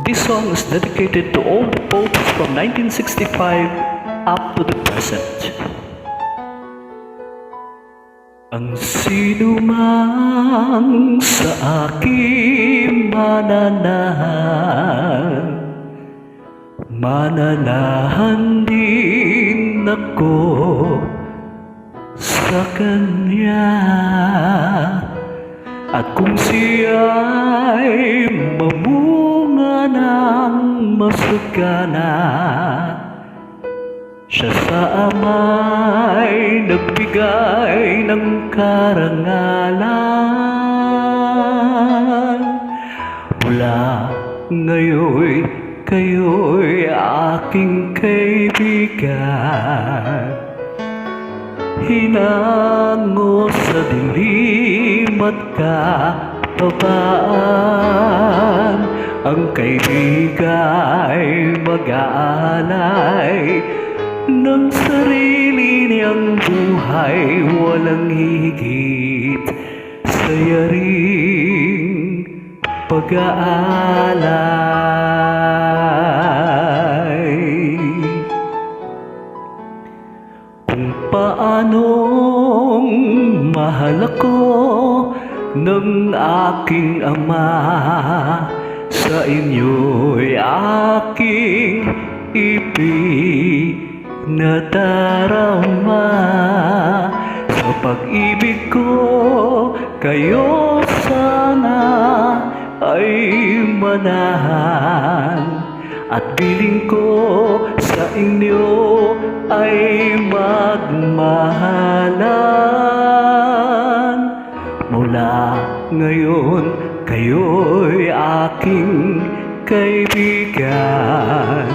This song is dedicated to all the popes from 1965 up to the present. Ang sino mang sa aking mananahan din ako sa kanya. At kung siya'y mamunga ng masagana, siya sa ama'y nagbigay ng karangalan. Mula ngayon, kayo'y aking kaibigan. Hinango sa dilim at kapabaan, ang kaibigan mag-aalay ng sarili niyang buhay, walang higit sa yaring pag-aalay. Kung paanong mahal ako ng aking ama, sa inyo'y aking ipinadarama. Sa pag-ibig ko kayo sana ay manahan, at piling ko sa inyo ay magmahalan. Mula ngayon, kayo'y aking kaibigan.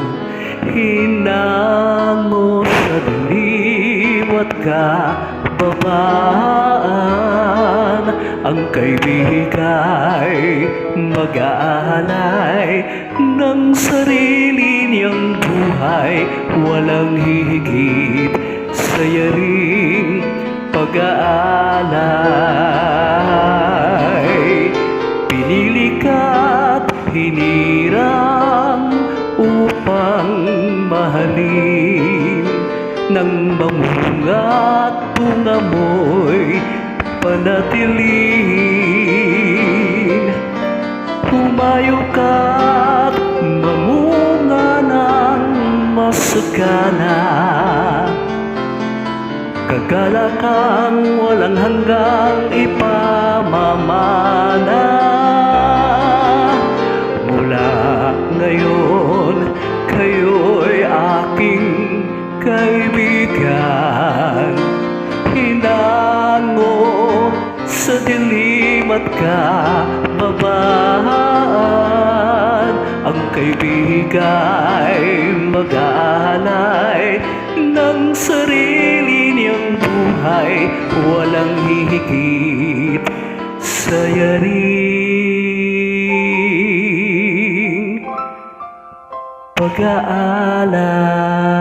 Hinango sa dilim at kababaan, ang kaibigan mag-aalay ng sarili niyang buhay, walang higit sa yaring pag-aalay. Pinili ka't hinirang upang mahalin, nang mamunga't bunga mo'y panatilin. Humayo ka't mamunga ng masagana, kagalakang walang hanggang ipamamana. Mula ngayon, kayo'y aking kaibigan. Hinango sa dilim at kababaan, ang kaibigan mag-aalay ng sarili niyang buhay, walang hihigit sa yaring pag-aalay.